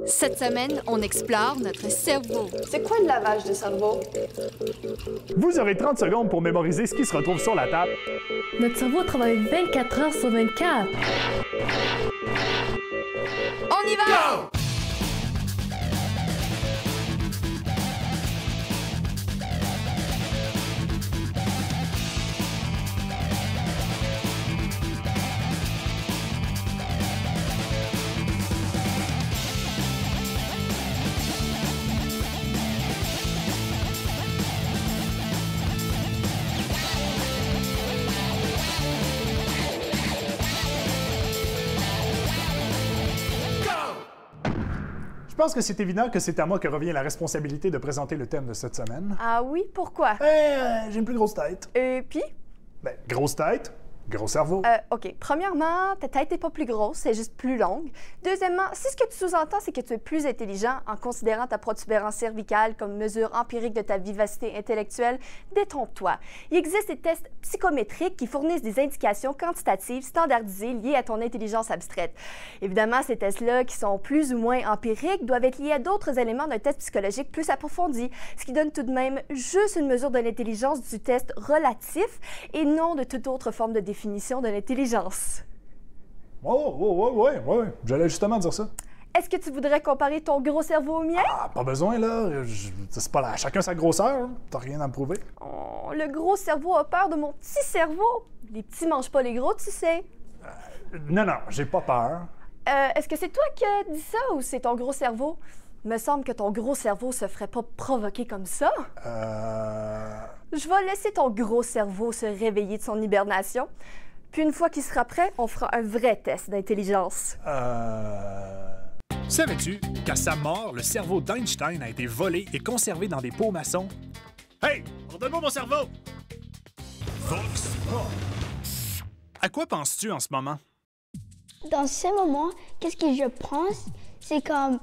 Cette semaine, on explore notre cerveau. C'est quoi le lavage de cerveau? Vous aurez 30 secondes pour mémoriser ce qui se retrouve sur la table. Notre cerveau travaille 24 heures sur 24. On y va! Go! Je pense que c'est évident que c'est à moi que revient la responsabilité de présenter le thème de cette semaine. Ah oui, pourquoi? J'ai une plus grosse tête. Et puis? Ben, grosse tête, gros cerveau. OK. Premièrement, ta tête n'est pas plus grosse, c'est juste plus longue. Deuxièmement, si ce que tu sous-entends, c'est que tu es plus intelligent en considérant ta protubérance cervicale comme mesure empirique de ta vivacité intellectuelle, détrompe-toi. Il existe des tests psychométriques qui fournissent des indications quantitatives standardisées liées à ton intelligence abstraite. Évidemment, ces tests-là, qui sont plus ou moins empiriques, doivent être liés à d'autres éléments d'un test psychologique plus approfondi, ce qui donne tout de même juste une mesure de l'intelligence du test relatif et non de toute autre forme de définition de l'intelligence. Ouais. J'allais justement dire ça. Est-ce que tu voudrais comparer ton gros cerveau au mien? Ah, pas besoin, là. C'est pas là. Chacun sa grosseur. T'as rien à me prouver. Oh, le gros cerveau a peur de mon petit cerveau. Les petits mangent pas les gros, tu sais. Non, j'ai pas peur. Est-ce que c'est toi qui as dit ça ou c'est ton gros cerveau? Me semble que ton gros cerveau se ferait pas provoquer comme ça. Je vais laisser ton gros cerveau se réveiller de son hibernation. Puis une fois qu'il sera prêt, on fera un vrai test d'intelligence. Savais-tu qu'à sa mort, le cerveau d'Einstein a été volé et conservé dans des pots maçons? Hey! Redonne-moi mon cerveau! Vox Pop! À quoi penses-tu en ce moment? Dans ce moment, qu'est-ce que je pense? C'est comme...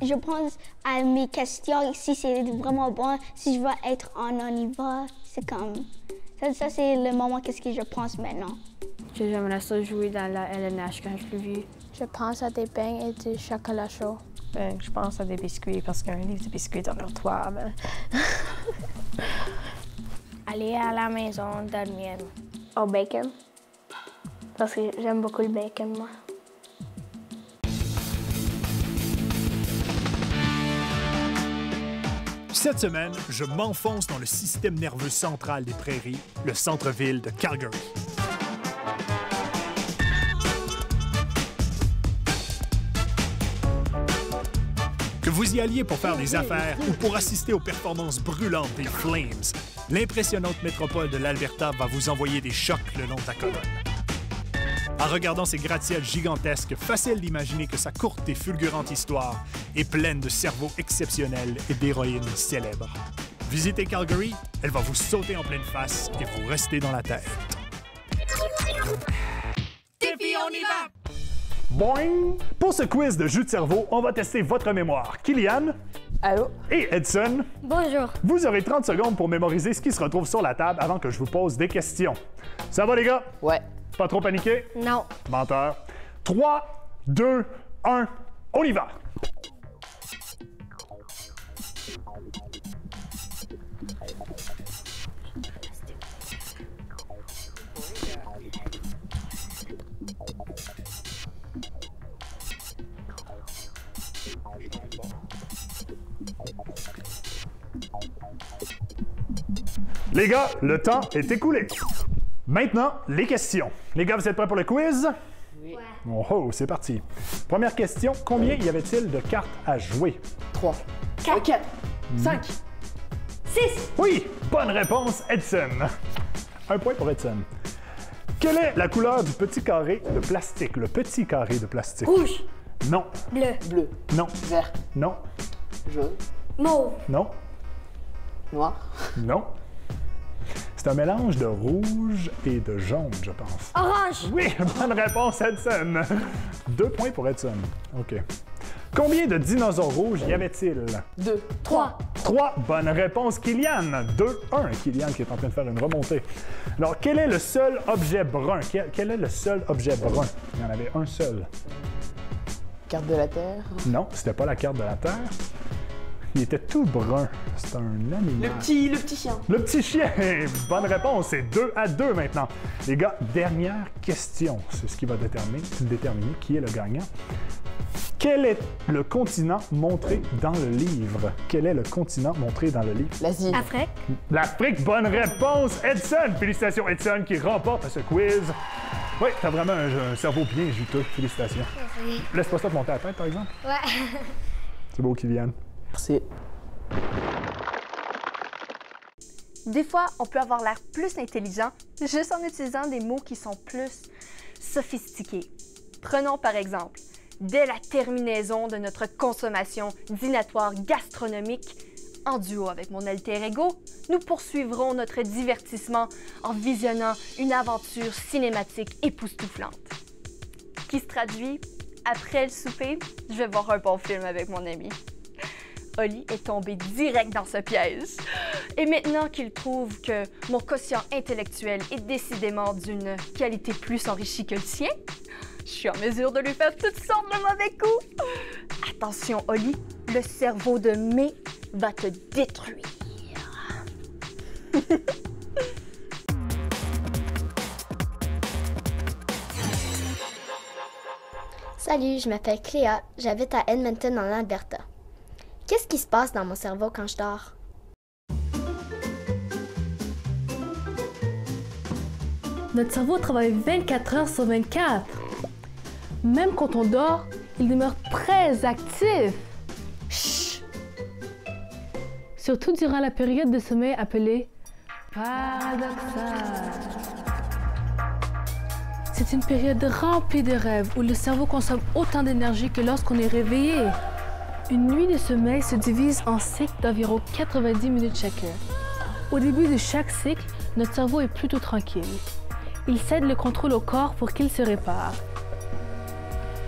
je pense à mes questions, si c'est vraiment bon, si je veux être en Oniva. C'est comme... Ça c'est le moment qu'est-ce que je pense maintenant. J'aimerais ça jouer dans la LNH quand je l'ai vu. Je pense à des beignes et du chocolat chaud. Je pense à des biscuits parce qu'un livre de biscuits dans leur toit. Aller à la maison dormir. Au bacon. Parce que j'aime beaucoup le bacon, moi. Cette semaine, je m'enfonce dans le système nerveux central des prairies, le centre-ville de Calgary. Que vous y alliez pour faire des affaires ou pour assister aux performances brûlantes des Flames, l'impressionnante métropole de l'Alberta va vous envoyer des chocs le long de la colonne. En regardant ces gratte-ciels gigantesques, facile d'imaginer que sa courte et fulgurante histoire est pleine de cerveaux exceptionnels et d'héroïnes célèbres. Visitez Calgary, elle va vous sauter en pleine face et vous rester dans la tête. Défi, on y va! Boing! Pour ce quiz de jus de cerveau, on va tester votre mémoire. Kylian. Allô? Et Edson. Bonjour. Vous aurez 30 secondes pour mémoriser ce qui se retrouve sur la table avant que je vous pose des questions. Ça va, les gars? Ouais. Pas trop paniqué? Non. Menteur. 3, 2, 1, on y va! Les gars, le temps est écoulé. Maintenant, les questions. Les gars, vous êtes prêts pour le quiz? Oui. Oh, c'est parti. Première question, combien y avait-il de cartes à jouer? 3. 4. 5. 6. Oui, bonne réponse, Edson. Un point pour Edson. Quelle est la couleur du petit carré de plastique? Le petit carré de plastique. Rouge. Non. Bleu. Bleu. Non. Vert. Non. Jaune. Mauve. Non. Noir. Non. C'est un mélange de rouge et de jaune, je pense. Orange. Oui, bonne réponse, Edson. 2 points pour Edson. OK. Combien de dinosaures rouges y avait-il? 2. 3. 3. Bonne réponse, Kylian. 2-1. Kylian qui est en train de faire une remontée. Alors, quel est le seul objet brun? Quel est le seul objet brun? Il y en avait un seul. Carte de la Terre. Non, c'était pas la carte de la Terre. Il était tout brun. C'est un animal. Le petit chien. Le petit chien! Bonne réponse, c'est 2-2 maintenant. Les gars, dernière question. C'est ce qui va déterminer qui est le gagnant. Quel est le continent montré dans le livre? Quel est le continent montré dans le livre? L'Asie. Afrique. L'Afrique, bonne réponse! Edson! Félicitations, Edson, qui remporte ce quiz. Oui, t'as vraiment un cerveau bien juteux. Félicitations. Merci. Laisse pas ça te monter à la tête, par exemple. Ouais. C'est beau, Kylian. Merci. Des fois, on peut avoir l'air plus intelligent juste en utilisant des mots qui sont plus sophistiqués. Prenons par exemple, dès la terminaison de notre consommation dînatoire gastronomique, en duo avec mon alter ego, nous poursuivrons notre divertissement en visionnant une aventure cinématique époustouflante. Qui se traduit, après le souper, je vais voir un bon film avec mon ami. Oli est tombé direct dans ce piège. Et maintenant qu'il trouve que mon quotient intellectuel est décidément d'une qualité plus enrichie que le sien, je suis en mesure de lui faire toutes sortes de mauvais coups. Attention, Oli, le cerveau de May va te détruire. Salut, je m'appelle Cléa, j'habite à Edmonton en Alberta. Qu'est-ce qui se passe dans mon cerveau quand je dors? Notre cerveau travaille 24 heures sur 24. Même quand on dort, il demeure très actif. Chut! Surtout durant la période de sommeil appelée paradoxale. C'est une période remplie de rêves où le cerveau consomme autant d'énergie que lorsqu'on est réveillé. Une nuit de sommeil se divise en cycles d'environ 90 minutes chacun. Au début de chaque cycle, notre cerveau est plutôt tranquille. Il cède le contrôle au corps pour qu'il se répare.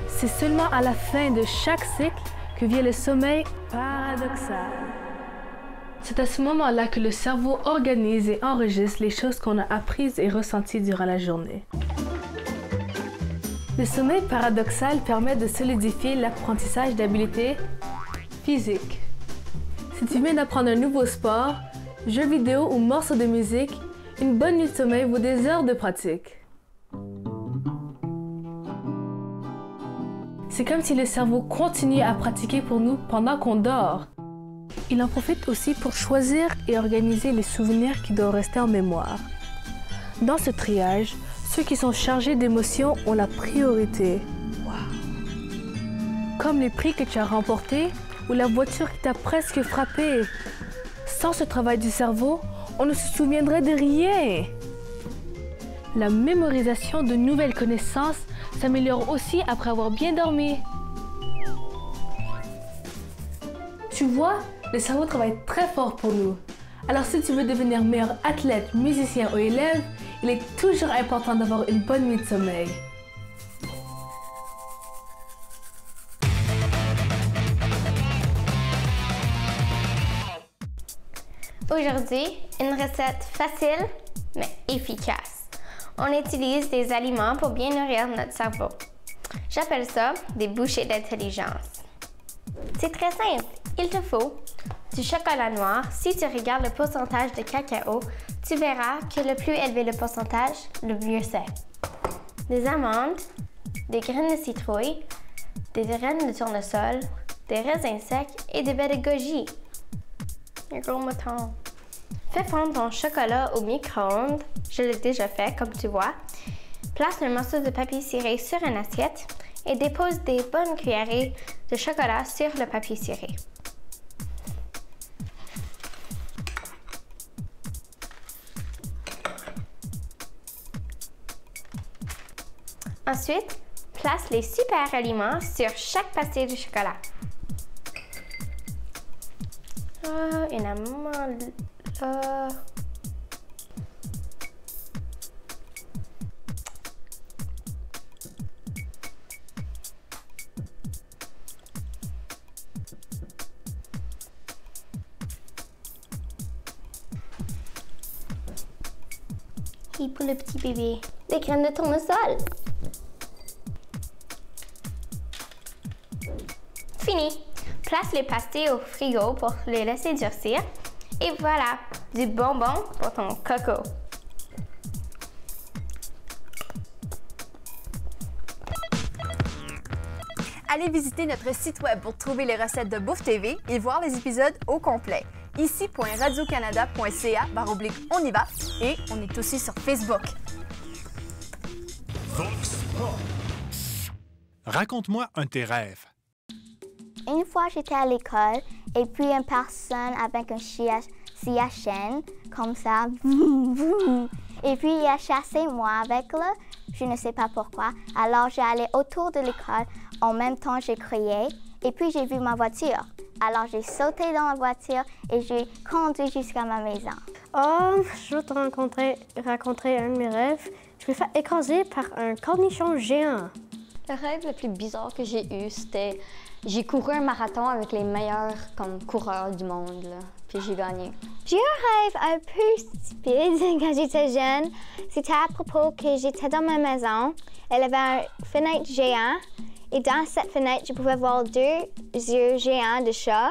C'est seulement à la fin de chaque cycle que vient le sommeil paradoxal. C'est à ce moment-là que le cerveau organise et enregistre les choses qu'on a apprises et ressenties durant la journée. Le sommeil paradoxal permet de solidifier l'apprentissage d'habiletés physiques. Si tu viens d'apprendre un nouveau sport, jeu vidéo ou morceau de musique, une bonne nuit de sommeil vaut des heures de pratique. C'est comme si le cerveau continuait à pratiquer pour nous pendant qu'on dort. Il en profite aussi pour choisir et organiser les souvenirs qui doivent rester en mémoire. Dans ce triage, ceux qui sont chargés d'émotions ont la priorité. Comme les prix que tu as remportés ou la voiture qui t'a presque frappé. Sans ce travail du cerveau, on ne se souviendrait de rien. La mémorisation de nouvelles connaissances s'améliore aussi après avoir bien dormi. Tu vois, le cerveau travaille très fort pour nous. Alors si tu veux devenir meilleur athlète, musicien ou élève, il est toujours important d'avoir une bonne nuit de sommeil. Aujourd'hui, une recette facile mais efficace. On utilise des aliments pour bien nourrir notre cerveau. J'appelle ça des bouchées d'intelligence. C'est très simple. Il te faut du chocolat noir. Si tu regardes le pourcentage de cacao, tu verras que le plus élevé le pourcentage, le mieux c'est. Des amandes, des graines de citrouille, des graines de tournesol, des raisins secs et des baies de goji. Un gros mouton. Fais fondre ton chocolat au micro-ondes. Je l'ai déjà fait, comme tu vois. Place un morceau de papier ciré sur une assiette et dépose des bonnes cuillerées de chocolat sur le papier ciré. Ensuite, place les super aliments sur chaque pastille de chocolat. Une amande là. ici pour le petit bébé. Des graines de tournesol. Fini. Place les pastilles au frigo pour les laisser durcir. Et voilà, du bonbon pour ton coco. Allez visiter notre site web pour trouver les recettes de Bouffe TV et voir les épisodes au complet. ici.radiocanada.ca/on y va et on est aussi sur Facebook. Raconte-moi un de tes rêves. Une fois, j'étais à l'école et puis une personne avec un chaîne comme ça. Et puis, il a chassé moi avec le, je ne sais pas pourquoi. Alors, j'ai allé autour de l'école. En même temps, j'ai crié et puis j'ai vu ma voiture. Alors, j'ai sauté dans la voiture et j'ai conduit jusqu'à ma maison. Oh, je veux te raconter un de mes rêves. Je me fais écraser par un cornichon géant. Le rêve le plus bizarre que j'ai eu, c'était... J'ai couru un marathon avec les meilleurs coureurs du monde, là, puis j'ai gagné. J'ai un rêve un peu stupide quand j'étais jeune. C'était à propos que j'étais dans ma maison. Elle avait une fenêtre géante. Et dans cette fenêtre, je pouvais voir 2 yeux géants de chat.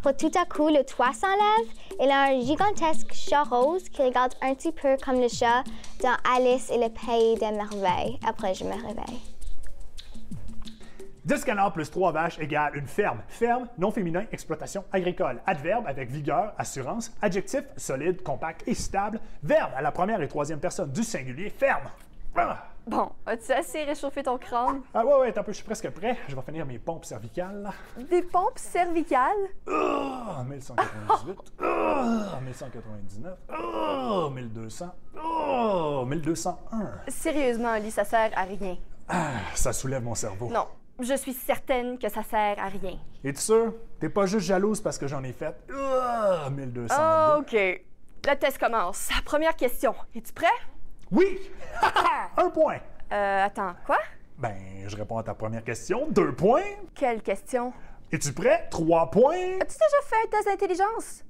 Puis tout à coup, le toit s'enlève et là, un gigantesque chat rose qui regarde un petit peu comme le chat dans Alice et le pays des merveilles. Après, je me réveille. 10 canards plus 3 vaches égale une ferme. Ferme, nom féminin, exploitation agricole. Adverbe avec vigueur, assurance. Adjectif, solide, compact et stable. Verbe à la première et troisième personne du singulier, ferme. Ah! Bon, as-tu assez réchauffé ton crâne? Ah ouais, attends un peu, je suis presque prêt. Je vais finir mes pompes cervicales. Des pompes cervicales? Oh, 1198. Oh, 1199. Oh, 1200. Oh, 1201. Sérieusement, Oli, ça sert à rien. Ah, ça soulève mon cerveau. Non, je suis certaine que ça sert à rien. Es-tu sûr? T'es pas juste jalouse parce que j'en ai fait? Oh, 1200. OK. Le test commence. Première question. Es-tu prêt? Oui! 1 point. Attends, quoi? Ben, je réponds à ta première question. 2 points. Quelle question? Es-tu prêt? 3 points. As-tu déjà fait un test d'intelligence?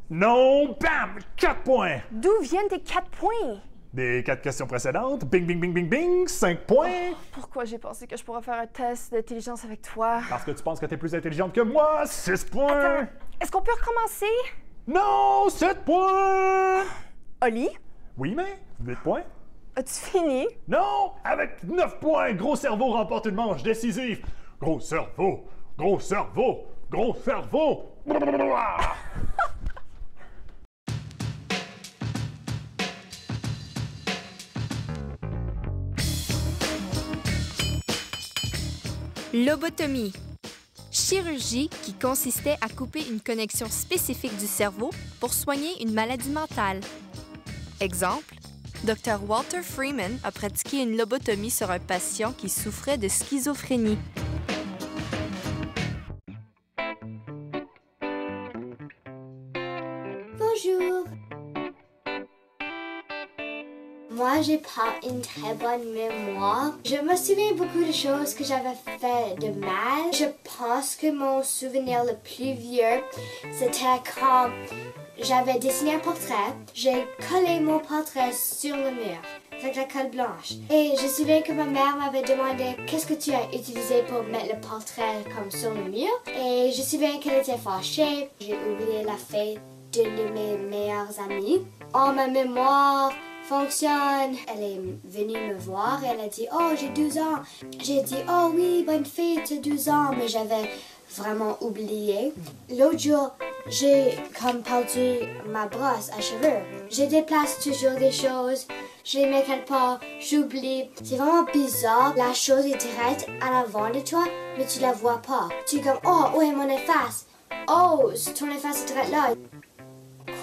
Non! Bam! 4 points. D'où viennent tes 4 points? Des 4 questions précédentes. Bing, bing, bing, bing, bing. 5 points. Oh, pourquoi j'ai pensé que je pourrais faire un test d'intelligence avec toi? Parce que tu penses que t'es plus intelligente que moi. 6 points. Attends, est-ce qu'on peut recommencer? Non! 7 points. Oli? Oui, mais 8 points. As-tu fini? Non! Avec 9 points, Gros Cerveau remporte une manche décisive. Gros cerveau! Gros cerveau! Gros cerveau! Lobotomie. Chirurgie qui consistait à couper une connexion spécifique du cerveau pour soigner une maladie mentale. Exemple, Dr. Walter Freeman a pratiqué une lobotomie sur un patient qui souffrait de schizophrénie. Bonjour. Moi, j'ai pas une très bonne mémoire. Je me souviens beaucoup de choses que j'avais fait de mal. Je pense que mon souvenir le plus vieux, c'était quand j'avais dessiné un portrait. J'ai collé mon portrait sur le mur avec la colle blanche. Et je me souviens que ma mère m'avait demandé qu'est-ce que tu as utilisé pour mettre le portrait comme sur le mur. Et je me souviens qu'elle était fâchée. J'ai oublié la fête d'une de mes meilleures amies. Oh, ma mémoire fonctionne. Elle est venue me voir et elle a dit « Oh, j'ai 12 ans. » J'ai dit « Oh oui, bonne fête, 12 ans. » Mais j'avais vraiment oublié. L'autre jour, j'ai comme perdu ma brosse à cheveux. Je déplace toujours des choses. Je les mets quelque part, j'oublie. C'est vraiment bizarre. La chose est directe à l'avant de toi, mais tu la vois pas. Tu es comme « Oh, où est mon efface? Oh, ton efface est direct là. »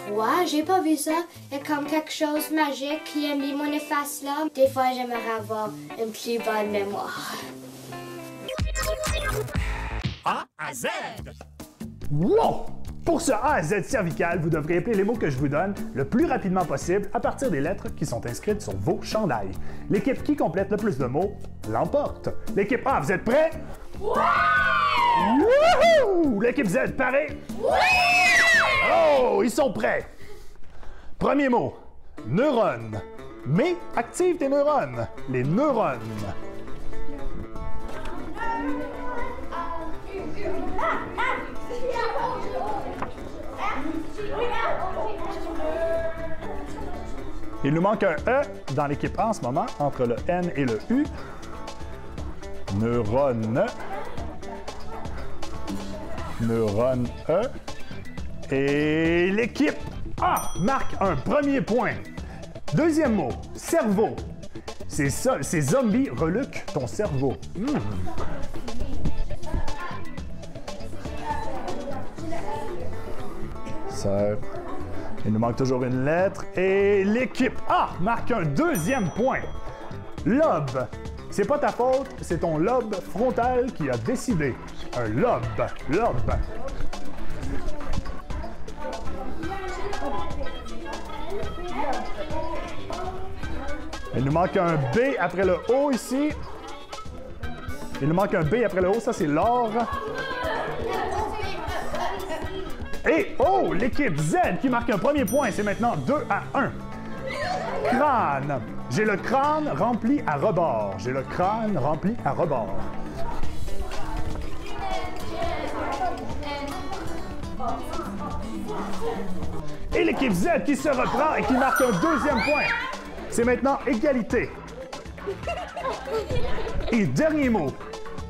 Quoi? J'ai pas vu ça. Il y a comme quelque chose de magique qui a mis mon efface là. Des fois, j'aimerais avoir une plus bonne mémoire. A à Z. Wow! Pour ce A à Z cervical, vous devrez appeler les mots que je vous donne le plus rapidement possible à partir des lettres qui sont inscrites sur vos chandails. L'équipe qui complète le plus de mots l'emporte. L'équipe A, vous êtes prêts? Ouais! Wouhou! L'équipe Z, pareil? Ouais! Oh, ils sont prêts! Premier mot, neurone. mais active tes neurones, les neurones. Il nous manque un E dans l'équipe A en ce moment, entre le N et le U. Neurone. Neurone E. Et l'équipe A marque un premier point. Deuxième mot, cerveau. Ces zombies reluquent ton cerveau. Ça, il nous manque toujours une lettre. Et l'équipe A marque un deuxième point. Lobe. C'est pas ta faute, c'est ton lobe frontal qui a décidé. Un lobe. Lobe. Il nous manque un B après le O ici. Il nous manque un B après le O, ça c'est l'or. Et oh, l'équipe Z qui marque un premier point, c'est maintenant 2-1. Crâne. J'ai le crâne rempli à rebord. J'ai le crâne rempli à rebord. Et l'équipe Z qui se reprend et qui marque un deuxième point. C'est maintenant égalité. Et dernier mot,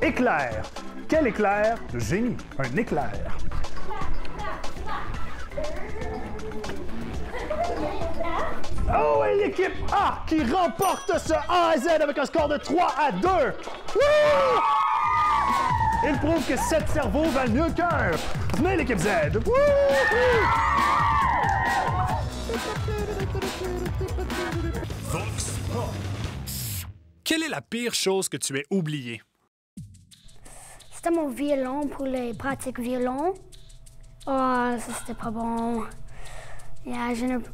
éclair. Quel éclair de génie? Un éclair. Oh, et l'équipe A qui remporte ce A à Z avec un score de 3-2. Wouh! Il prouve que 7 cerveaux valent mieux qu'un. Venez, l'équipe Z. Wouh! Vox Pop. Quelle est la pire chose que tu aies oubliée? C'était mon violon pour les pratiques violon. Oh, ça c'était pas bon. Yeah,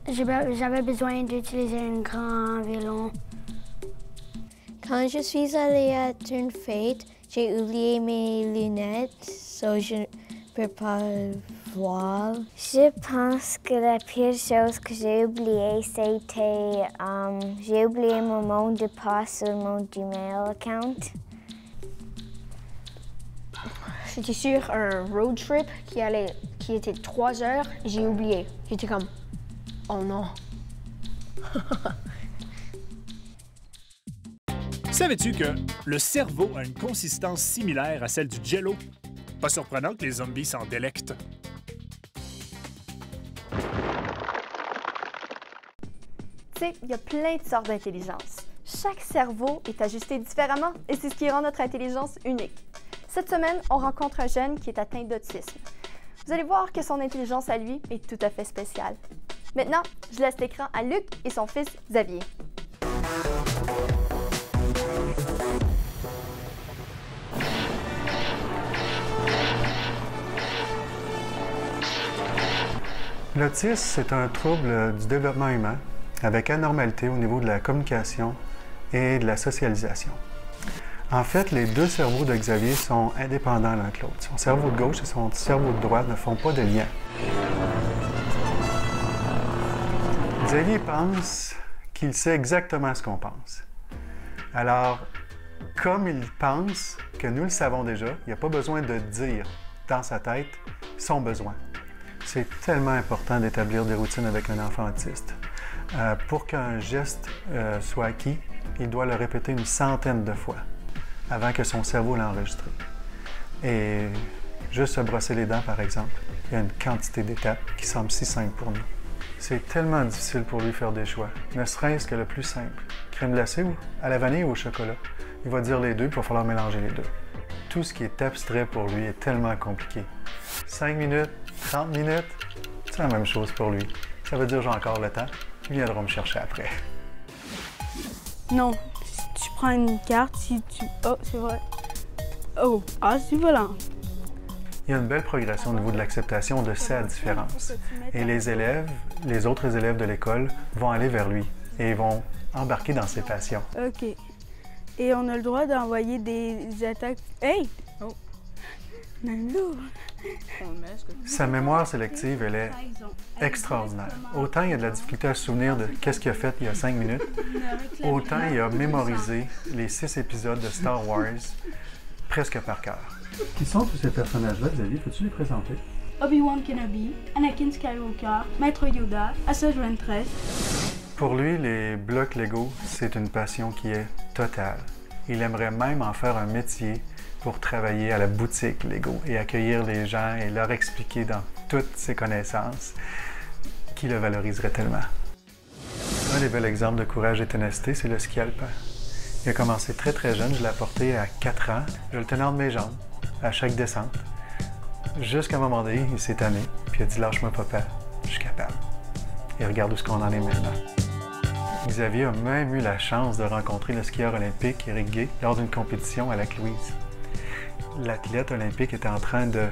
j'avais besoin d'utiliser un grand violon. Quand je suis allée à une fête, j'ai oublié mes lunettes, so je ne peux pas voir. Je pense que la pire chose que j'ai oubliée, c'était j'ai oublié mon mot de passe sur mon Gmail account. J'étais sur un road trip qui était 3 heures. J'ai oublié. J'étais comme, oh non. Savais-tu que le cerveau a une consistance similaire à celle du Jell-O? Pas surprenant que les zombies s'en délectent. Tu sais, il y a plein de sortes d'intelligence. Chaque cerveau est ajusté différemment et c'est ce qui rend notre intelligence unique. Cette semaine, on rencontre un jeune qui est atteint d'autisme. Vous allez voir que son intelligence à lui est tout à fait spéciale. Maintenant, je laisse l'écran à Luc et son fils Xavier. L'autisme, c'est un trouble du développement humain avec anormalité au niveau de la communication et de la socialisation. En fait, les deux cerveaux de Xavier sont indépendants l'un que l'autre. Son cerveau de gauche et son cerveau de droite ne font pas de lien. Xavier pense qu'il sait exactement ce qu'on pense. Alors, comme il pense que nous le savons déjà, il n'y a pas besoin de dire dans sa tête son besoin. C'est tellement important d'établir des routines avec un enfant autiste. Pour qu'un geste soit acquis, il doit le répéter une centaine de fois avant que son cerveau l'ait enregistré. Et juste se brosser les dents, par exemple, il y a une quantité d'étapes qui semblent si simples pour nous. C'est tellement difficile pour lui de faire des choix, ne serait-ce que le plus simple. Crème glacée ou à la vanille ou au chocolat? Il va dire les deux, puis il va falloir mélanger les deux. Tout ce qui est abstrait pour lui est tellement compliqué. 5 minutes, 30 minutes, c'est la même chose pour lui. Ça veut dire j'ai encore le temps, ils viendront me chercher après. Non, tu prends une carte, si tu... Oh, c'est vrai. Oh, ah, c'est volant. Il y a une belle progression au niveau de l'acceptation de sa différence. Et les autres élèves de l'école vont aller vers lui et vont embarquer dans ses passions. OK. Et on a le droit d'envoyer des attaques... Hey! Oh. Sa mémoire sélective, elle est extraordinaire. Autant il a de la difficulté à se souvenir de qu'est-ce qu'il a fait il y a 5 minutes, autant il a mémorisé les 6 épisodes de Star Wars presque par cœur. Qui sont tous ces personnages-là, Xavier? Peux-tu les présenter? Obi-Wan Kenobi, Anakin Skywalker, Maître Yoda, Asajj Ventress. Pour lui, les blocs Lego, c'est une passion qui est totale. Il aimerait même en faire un métier pour travailler à la boutique Lego et accueillir les gens et leur expliquer dans toutes ses connaissances qui le valoriseraient tellement. Un des bels exemples de courage et ténacité, c'est le ski alpin. Il a commencé très très jeune, je l'ai apporté à 4 ans. Je le tenais entre mes jambes à chaque descente. Jusqu'à un moment donné, il s'est tanné, puis il a dit « Lâche-moi papa, je suis capable. » Et regarde où ce qu'on en est maintenant. Xavier a même eu la chance de rencontrer le skieur olympique Éric Gay lors d'une compétition à Lac-Louise. L'athlète olympique était en train de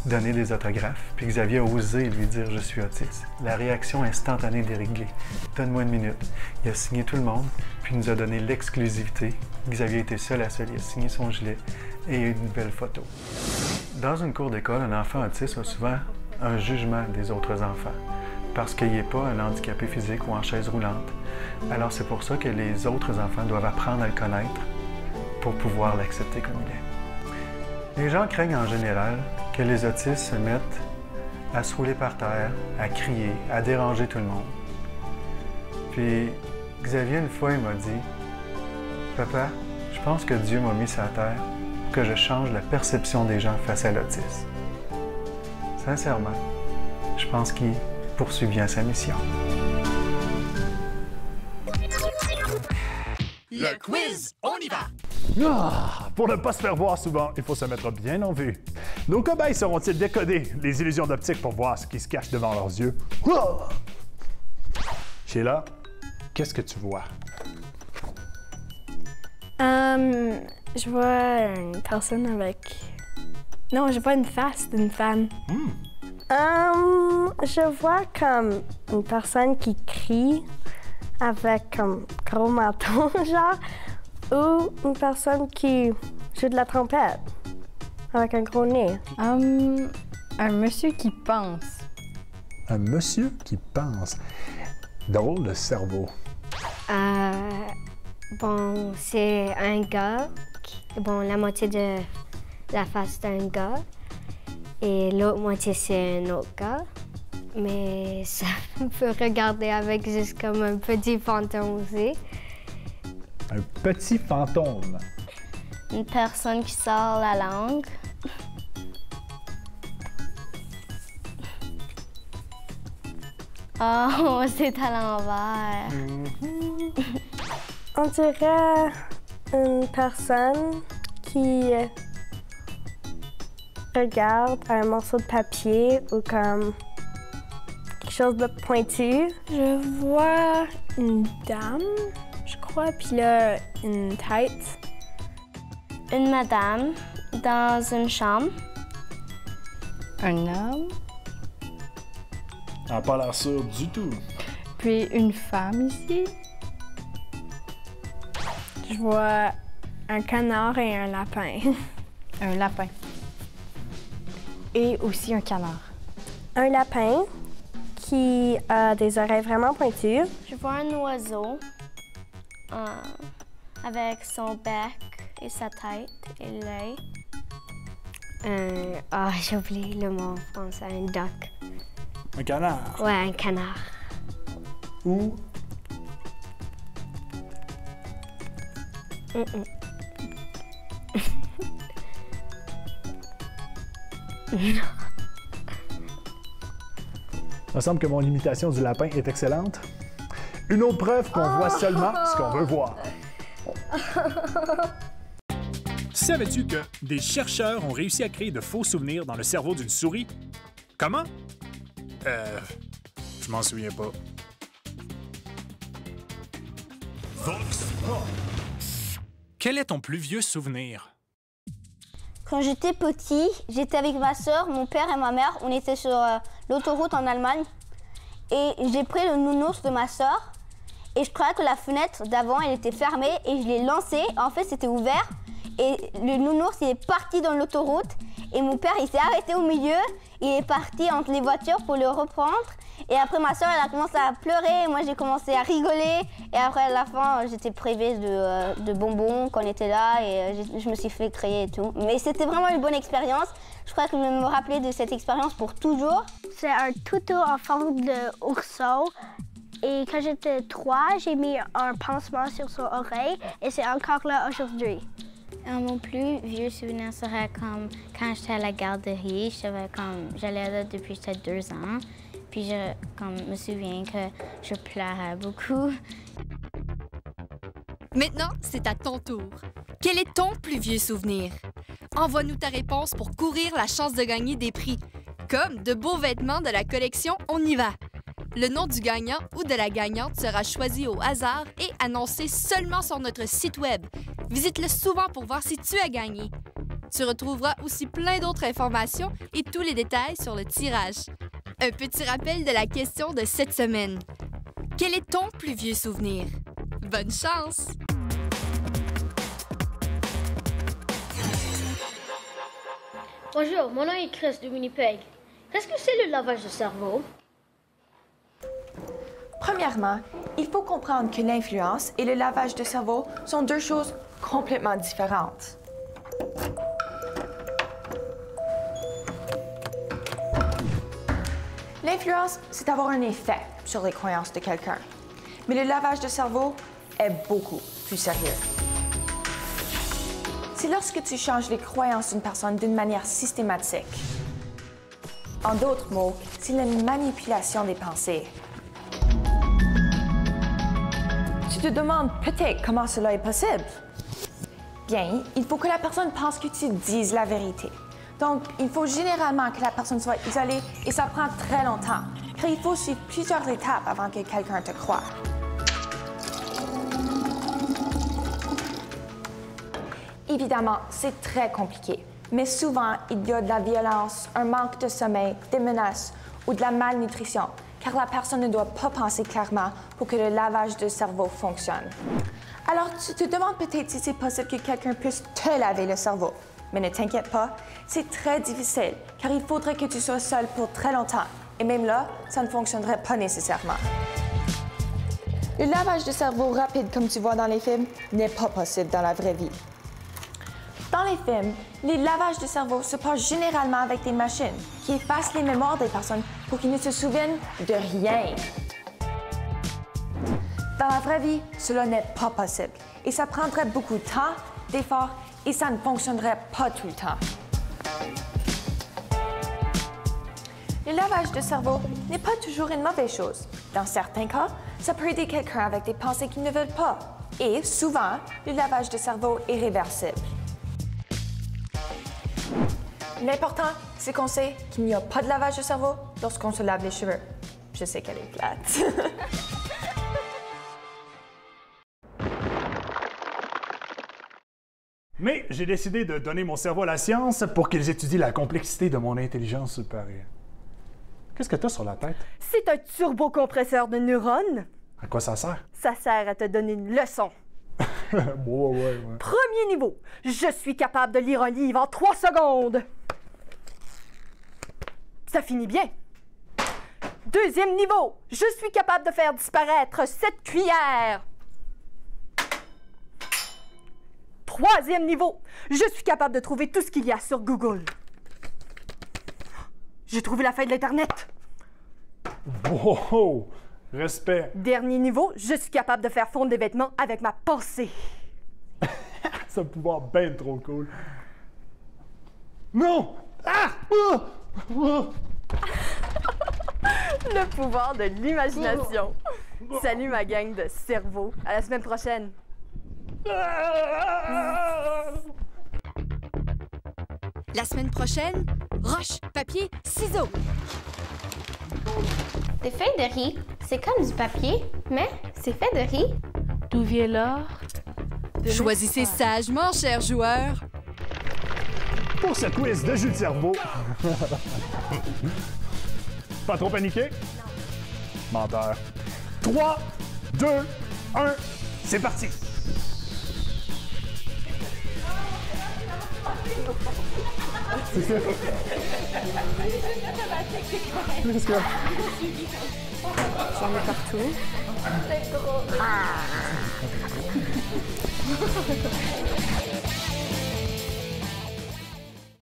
donner des autographes, puis Xavier a osé lui dire « Je suis autiste ». La réaction instantanée d'Éric Gay. « Donne-moi une minute ». Il a signé tout le monde, puis il nous a donné l'exclusivité. Xavier était seul à seul, il a signé son gilet et il y a eu une belle photo. Dans une cour d'école, un enfant autiste a souvent un jugement des autres enfants parce qu'il n'est pas un handicapé physique ou en chaise roulante. Alors c'est pour ça que les autres enfants doivent apprendre à le connaître pour pouvoir l'accepter comme il est. Les gens craignent en général que les autistes se mettent à se rouler par terre, à crier, à déranger tout le monde. Puis Xavier, une fois, il m'a dit « Papa, je pense que Dieu m'a mis sur la terre pour que je change la perception des gens face à l'autisme. » Sincèrement, je pense qu'il poursuit bien sa mission. Le quiz, on y va! Pour ne pas se faire voir souvent, il faut se mettre bien en vue. Nos cobayes sauront-ils décoder les illusions d'optique pour voir ce qui se cache devant leurs yeux? Sheila, qu'est-ce que tu vois? Je vois une personne avec... Non, je vois une face d'une femme. Je vois comme une personne qui crie avec un gros menton, genre, ou une personne qui joue de la trompette avec un gros nez. Un monsieur qui pense. Un monsieur qui pense. Drôle de cerveau. Bon, c'est un gars. Bon, la moitié de la face d'un gars. Et l'autre moitié, c'est un autre gars. Mais ça peut regarder avec juste comme un petit fantôme aussi. Un petit fantôme. Une personne qui sort la langue. Oh, c'est à l'envers. On dirait une personne qui regarde un morceau de papier ou comme quelque chose de pointu. Je vois une dame, je crois, puis là, une tête. Une madame dans une chambre. Un homme. Elle n'a pas l'air sûre du tout. Puis une femme ici. Je vois un canard et un lapin. Un lapin. Et aussi un canard. Un lapin qui a des oreilles vraiment pointues. Je vois un oiseau avec son bec et sa tête et l'œil. J'ai oublié le mot en français, un duck. Un canard. Ouais, un canard. Ou il me semble que mon imitation du lapin est excellente. Une autre preuve qu'on voit seulement ce qu'on veut voir. Savais-tu que des chercheurs ont réussi à créer de faux souvenirs dans le cerveau d'une souris? Comment? Je m'en souviens pas. Quel est ton plus vieux souvenir? Quand j'étais petit, j'étais avec ma soeur, mon père et ma mère. On était sur l'autoroute en Allemagne. Et j'ai pris le nounours de ma soeur. Et je croyais que la fenêtre d'avant, elle était fermée. Et je l'ai lancé. En fait, c'était ouvert. Et le nounours, il est parti dans l'autoroute. Et mon père, il s'est arrêté au milieu. Il est parti entre les voitures pour le reprendre. Et après, ma soeur, elle a commencé à pleurer. Moi, j'ai commencé à rigoler. Et après, à la fin, j'étais privée de bonbons quand on était là. Et je me suis fait crier et tout. Mais c'était vraiment une bonne expérience. Je crois que je vais me rappeler de cette expérience pour toujours. C'est un toutou en forme d'ourson. Et quand j'étais 3, j'ai mis un pansement sur son oreille. Et c'est encore là aujourd'hui. Mon plus vieux souvenir serait comme quand j'étais à la garderie. J'allais là depuis j'étais 2 ans. Puis je me souviens que je pleurais beaucoup. Maintenant, c'est à ton tour. Quel est ton plus vieux souvenir? Envoie-nous ta réponse pour courir la chance de gagner des prix, comme de beaux vêtements de la collection On y va. Le nom du gagnant ou de la gagnante sera choisi au hasard et annoncé seulement sur notre site web. Visite-le souvent pour voir si tu as gagné. Tu retrouveras aussi plein d'autres informations et tous les détails sur le tirage. Un petit rappel de la question de cette semaine. Quel est ton plus vieux souvenir? Bonne chance! Bonjour, mon nom est Chris de Winnipeg. Qu'est-ce que c'est le lavage de cerveau? Premièrement, il faut comprendre que l'influence et le lavage de cerveau sont 2 choses complètement différentes. L'influence, c'est avoir un effet sur les croyances de quelqu'un. Mais le lavage de cerveau est beaucoup plus sérieux. C'est lorsque tu changes les croyances d'une personne d'une manière systématique. En d'autres mots, c'est la manipulation des pensées. Tu te demandes peut-être comment cela est possible. Bien, il faut que la personne pense que tu dises la vérité. Donc, il faut généralement que la personne soit isolée et ça prend très longtemps, car il faut suivre plusieurs étapes avant que quelqu'un te croie. Évidemment, c'est très compliqué, mais souvent, il y a de la violence, un manque de sommeil, des menaces ou de la malnutrition, car la personne ne doit pas penser clairement pour que le lavage de cerveau fonctionne. Alors, tu te demandes peut-être si c'est possible que quelqu'un puisse te laver le cerveau. Mais ne t'inquiète pas, c'est très difficile, car il faudrait que tu sois seul pour très longtemps. Et même là, ça ne fonctionnerait pas nécessairement. Le lavage de cerveau rapide, comme tu vois dans les films, n'est pas possible dans la vraie vie. Dans les films, les lavages de cerveau se passent généralement avec des machines qui effacent les mémoires des personnes pour qu'ils ne se souviennent de rien. Dans la vraie vie, cela n'est pas possible. Et ça prendrait beaucoup de temps, d'efforts, et ça ne fonctionnerait pas tout le temps. Le lavage de cerveau n'est pas toujours une mauvaise chose. Dans certains cas, ça peut aider quelqu'un avec des pensées qu'il ne veut pas. Et souvent, le lavage de cerveau est réversible. L'important, c'est qu'on sait qu'il n'y a pas de lavage de cerveau lorsqu'on se lave les cheveux. Je sais qu'elle est plate. Mais j'ai décidé de donner mon cerveau à la science pour qu'ils étudient la complexité de mon intelligence supérieure. Qu'est-ce que tu as sur la tête? C'est un turbocompresseur de neurones. À quoi ça sert? Ça sert à te donner une leçon. Ouais. Premier niveau, je suis capable de lire un livre en 3 secondes. Ça finit bien. Deuxième niveau, je suis capable de faire disparaître 7 cuillères. Troisième niveau, je suis capable de trouver tout ce qu'il y a sur Google. J'ai trouvé la fin de l'Internet. Wow! Respect. Dernier niveau, je suis capable de faire fondre des vêtements avec ma pensée. Ça peut pouvoir bien trop cool. Non! Ah! Le pouvoir de l'imagination. Salut ma gang de cerveau. À la semaine prochaine. La semaine prochaine, roche, papier, ciseaux. Des feuilles de riz, c'est comme du papier, mais c'est fait de riz. D'où vient l'or? Choisissez sagement, chers joueurs. Pour ce quiz de jus de cerveau. Pas trop paniqué? Menteur. 3, 2, 1, c'est parti! C'est ça. Qu'est-ce que... J'en ai partout. C'est gros. Ah.